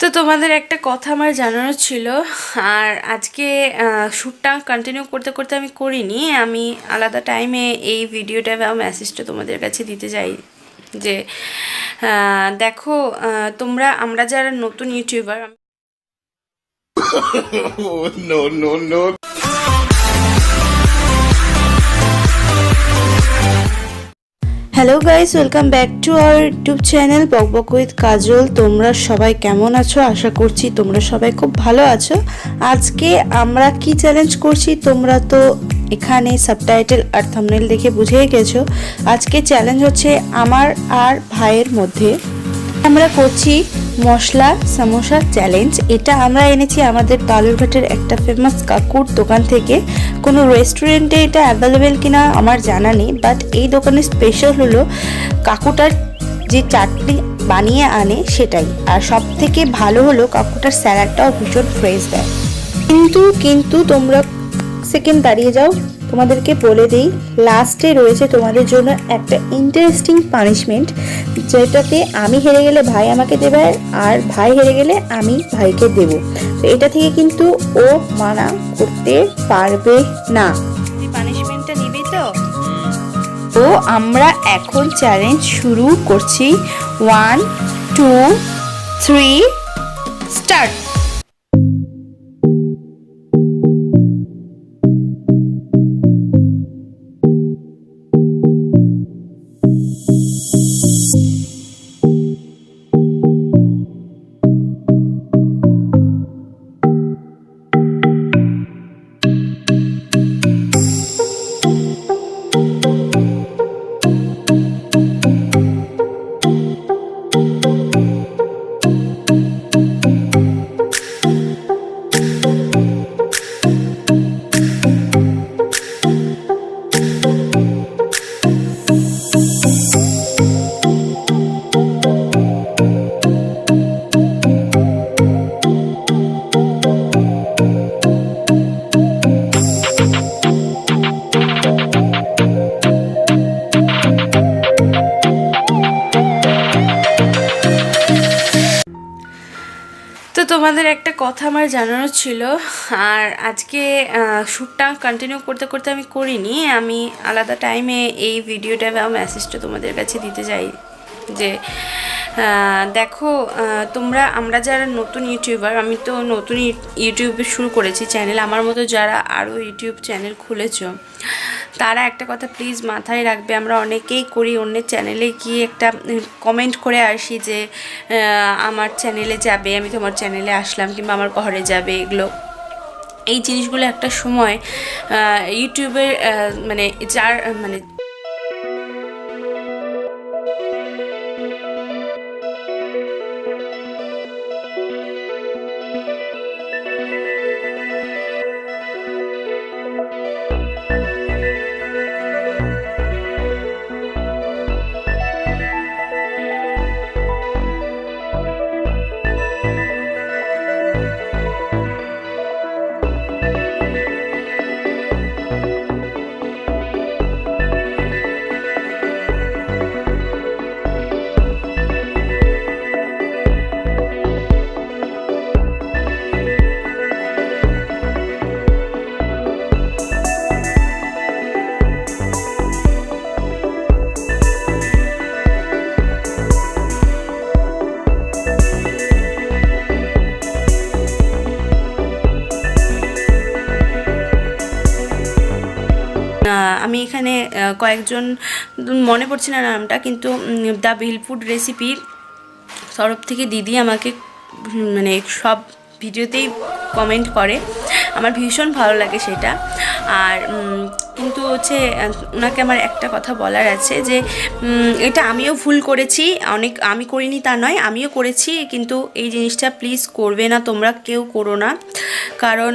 তো তোমাদের একটা কথা আমার জানানোর ছিল। আর আজকে শ্যুটটা কন্টিনিউ করতে করতে আমি করিনি, আমি আলাদা টাইমে এই ভিডিওটা বা মেসেজটা তোমাদের কাছে দিতে চাই যে দেখো, আমরা যারা নতুন YouTuber. No, no, no. Hello guys, welcome back to our YouTube channel বকবক উইথ কাজল। তোমরা সবাই কেমন আছো? আশা করছি তোমরা সবাই খুব ভালো আছো। আজকে আমরা কি চ্যালেঞ্জ করছি তোমরা তো এখানে সাবটাইটেল আর থাম্বনেল দেখে বুঝেই গেছো। আজকে চ্যালেঞ্জ হচ্ছে আমার আর ভাইয়ের মধ্যে। আমরা করছি মশলা সমোসা চ্যালেঞ্জ। এটা আমরা এনেছি আমাদের বালুরঘাটের একটা ফেমাস কাকুর দোকান থেকে। কোনো রেস্টুরেন্টে এটা অ্যাভেলেবেল কিনা আমার জানা নেই, বাট এই দোকানের স্পেশাল হলো কাকুটার যে চাটনি বানিয়ে আনে সেটাই। আর সব থেকে ভালো হলো কাকুটার স্যালাডটাও ভীষণ ফ্রেশ দেয়। কিন্তু তোমরা সেকেন্ড দাঁড়িয়ে যাও, তোমাদেরকে বলে দিই লাস্টে রয়েছে তোমাদের জন্য একটা ইন্টারেস্টিং পানিশমেন্ট, যেটাতে আমি হেরে গেলে ভাই আমাকে দেবে আর ভাই হেরে গেলে আমি ভাইকে দেব। তো এটা থেকে কিন্তু ও মানা করতে পারবে না। পানিশমেন্টটা নিবি তো? তো আমরা এখন চ্যালেঞ্জ শুরু করছি। 1 2 3 স্টার্ট। তো তোমাদের একটা কথা আমার জানানোর ছিল। আর আজকে শ্যুটটা কন্টিনিউ করতে করতে আমি করিনি, আমি আলাদা টাইমে এই ভিডিওটা বা মেসেজটা তোমাদের কাছে দিতে চাই যে দেখো, আমরা যারা নতুন ইউটিউবার, আমি তো নতুন ইউটিউবে শুরু করেছি চ্যানেল, আমার মতো যারা আরও ইউটিউব চ্যানেল খুলেছ তারা একটা কথা প্লিজ মাথায় রাখবে। আমরা অনেকেই করি অন্যের চ্যানেলে গিয়ে একটা কমেন্ট করে আসি যে আমার চ্যানেলে যাবে, আমি তোমার চ্যানেলে আসলাম, কিংবা আমার ঘরে যাবে। এই জিনিসগুলো একটা সময় ইউটিউবের মানে যার মানে আমি এখানে কয়েকজন মনে পড়ছে না নামটা, কিন্তু দ্য ভিলফুড রেসিপির তরফ থেকে দিদি আমাকে মানে সব ভিডিওতেই কমেন্ট করে, আমার ভীষণ ভালো লাগে সেটা। আর কিন্তু হচ্ছে ওনাকে আমার একটা কথা বলার আছে যে এটা আমিও ভুল করেছি, আমি করিনি তা নয়, আমিও করেছি, কিন্তু এই জিনিসটা প্লিজ করবে না, তোমরা কেউ করো না। কারণ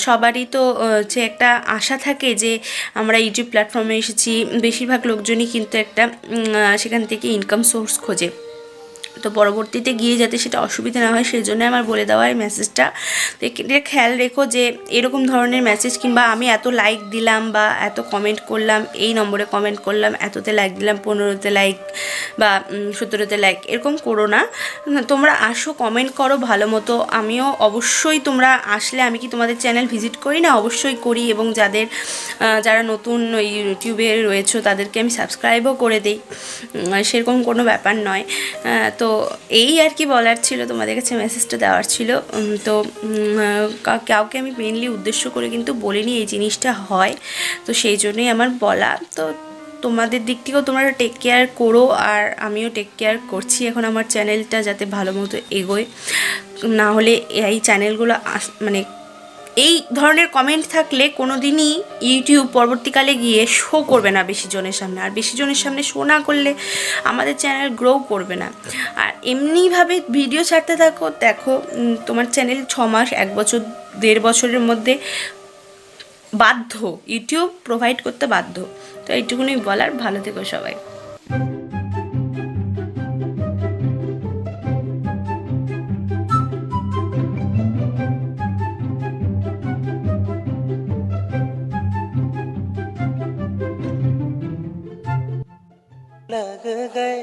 সবারই তো হচ্ছে একটা আশা থাকে যে আমরা ইউটিউব প্ল্যাটফর্মে এসেছি, বেশিরভাগ লোকজনই কিন্তু একটা সেখান থেকে ইনকাম সোর্স খোঁজে। তো পরবর্তীতে গিয়ে যাতে সেটা অসুবিধা না হয় সেই জন্য আমার বলে দেওয়া এই মেসেজটা। তো এটা খেয়াল রেখো যে এরকম ধরনের মেসেজ কিংবা আমি এত লাইক দিলাম বা এত কমেন্ট করলাম, এই নম্বরে কমেন্ট করলাম, এততে লাইক দিলাম, 15তে লাইক বা 17তে লাইক, এরকম করো না। তোমরা আসো, কমেন্ট করো ভালো মতো। আমিও অবশ্যই, তোমরা আসলে আমি কি তোমাদের চ্যানেল ভিজিট করি না? অবশ্যই করি, এবং যারা নতুন ওই ইউটিউবে রয়েছে তাদেরকে আমি সাবস্ক্রাইবও করে দিই, সেরকম কোনো ব্যাপার নয়। তো এই আর কি বলার ছিল, তোমাদের কাছে মেসেজটা দেওয়ার ছিল। তো কাউকে আমি মেনলি উদ্দেশ্য করে কিন্তু বলিনি এই জিনিসটা হয়, তো সেই জন্যই আমার বলা। তো তোমাদের দিক থেকেও তোমরা টেক কেয়ার করো, আর আমিও টেক কেয়ার করছি এখন আমার চ্যানেলটা যাতে ভালো মতো এগোয়। না হলে এই চ্যানেলগুলো মানে এই ধরনের কমেন্ট থাকলে কোনো দিনই ইউটিউব পরবর্তীকালে গিয়ে শো করবে না বেশি জনের সামনে, আর বেশি জনের সামনে শো না করলে আমাদের চ্যানেল গ্রো করবে না। আর এমনিভাবে ভিডিও ছাড়তে থাকো, দেখো তোমার চ্যানেল 6 মাস, 1 বছর, 1.5 বছরের মধ্যে বাধ্য ইউটিউব প্রোভাইড করতে বাধ্য। তো এইটুকুনি বলার, ভালো থেকো সবাই। लग गए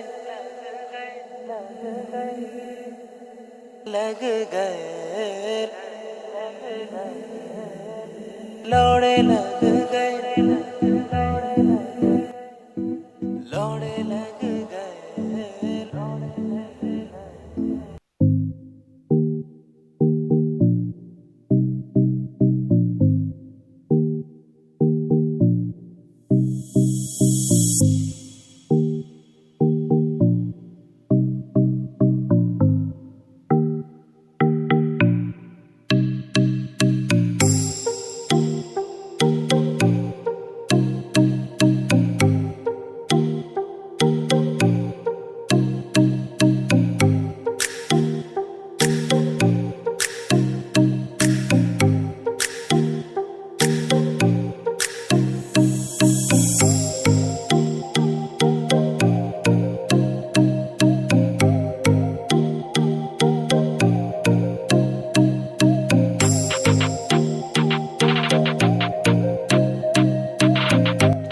लग गए लौड़े लग गए लौड़े लग गए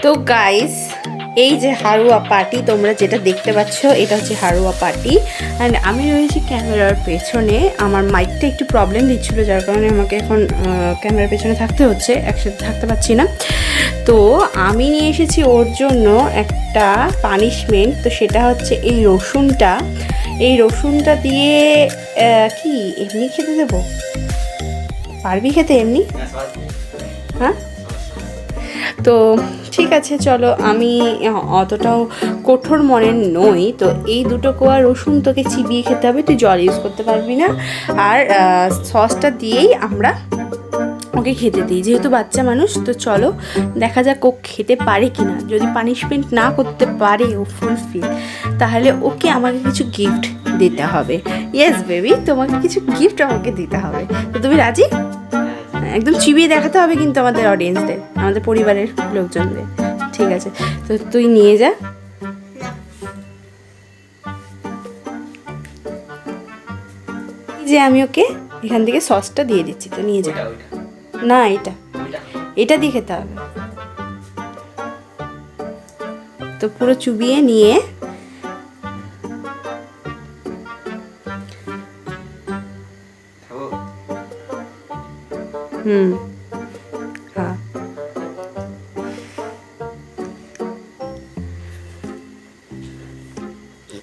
তো গাইস, এই যে হারুয়া পার্টি তোমরা যেটা দেখতে পাচ্ছ, এটা হচ্ছে হারুয়া পার্টি। অ্যান্ড আমি রয়েছি ক্যামেরার পেছনে। আমার মাইকটা একটু প্রবলেম দিচ্ছিলো, যার কারণে আমাকে এখন ক্যামেরার পেছনে থাকতে হচ্ছে, একসাথে থাকতে পারছি না। তো আমি নিয়ে এসেছি ওর জন্য একটা পানিশমেন্ট। তো সেটা হচ্ছে এই রসুনটা দিয়ে কি এমনি খেতে দেবো? পারবি খেতে এমনি? হ্যাঁ, তো ঠিক আছে, চলো। আমি অতটাও কঠোর মনের নই, তো এই 2 কোয়া রসুন তোকে চিবিয়ে খেতে হবে, তুই জল ইউজ করতে পারবি না। আর সসটা দিয়েই আমরা ওকে খেতে দিই, যেহেতু বাচ্চা মানুষ। তো চলো দেখা যাক ও খেতে পারে কিনা। যদি পানিশমেন্ট না করতে পারে ও ফুলফিল, তাহলে ওকে আমাকে কিছু গিফট দিতে হবে। ইয়েস বেবি, তোমাকে কিছু গিফট আমাকে দিতে হবে। তো তুমি রাজি? একদম চিবিয়ে দেখাতে হবে কিন্তু আমাদের অডিয়েন্সদের, আমাদের পরিবারের লোকজনদের। ঠিক আছে, তো তুই নিয়ে যা। যে আমি ওকে এখান থেকে সসটা দিয়ে দিচ্ছি, তো নিয়ে যা। না, এটা দিয়ে খেতে হবে। তো পুরো চুবিয়ে নিয়ে হ্যাঁ,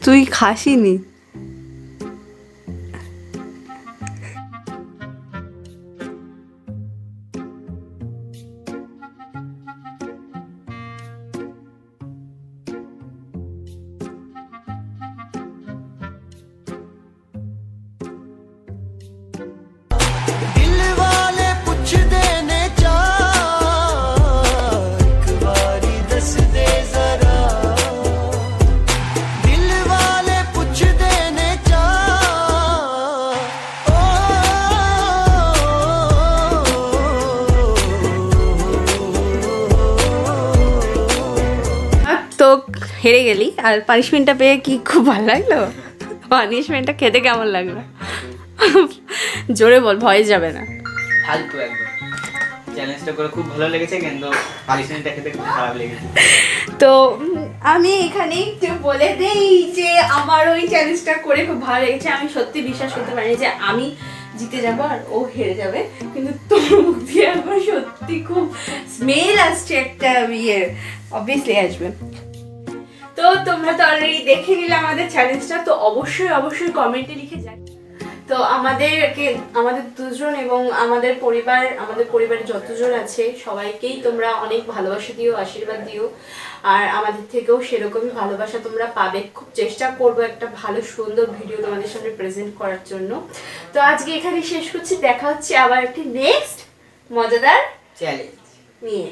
তুই খাসিনি? তো হেরে গেলি, আর পানিশমেন্টটা পেয়ে কি খুব ভালো লাগলো? পানিশমেন্টটা খেতে কেমন লাগলো? জোরে বল, ভয় যাবে না। ফালতু একদম। চ্যালেঞ্জটা করে খুব ভালো লেগেছে, কিন্তু পানিশমেন্টটা খেতে খুব খারাপ লেগেছে। তো আমি এখানে একটু বলে দেই যে আমার ওই চ্যালেঞ্জটা করে খুব ভালো লেগেছে। আমি সত্যি বিশ্বাস করতে পারিনি যে আমি জিতে যাবো আর ও হেরে যাবে, কিন্তু তোর মুখ দিয়ে আমার সত্যি খুব স্মেল আসছে একটা ইয়ের, অবভিয়াসলি আসবে। তো তোমরা তো অলরেডি দেখে নিলে আমাদের চ্যালেঞ্জটা, তো অবশ্যই অবশ্যই কমেন্টে লিখে যাই। তো আমাদের দুজন এবং আমাদের পরিবারের যতজন আছে সবাইকেই তোমরা অনেক ভালোবাসা দিও, আশীর্বাদ দিও, আর আমাদের থেকেও সেরকমই ভালোবাসা তোমরা পাবে। খুব চেষ্টা করবো একটা ভালো সুন্দর ভিডিও তোমাদের সামনে প্রেজেন্ট করার জন্য। তো আজকে এখানে শেষ করছি, দেখা হচ্ছে আবার একটি নেক্সট মজাদার চ্যালেঞ্জ নিয়ে।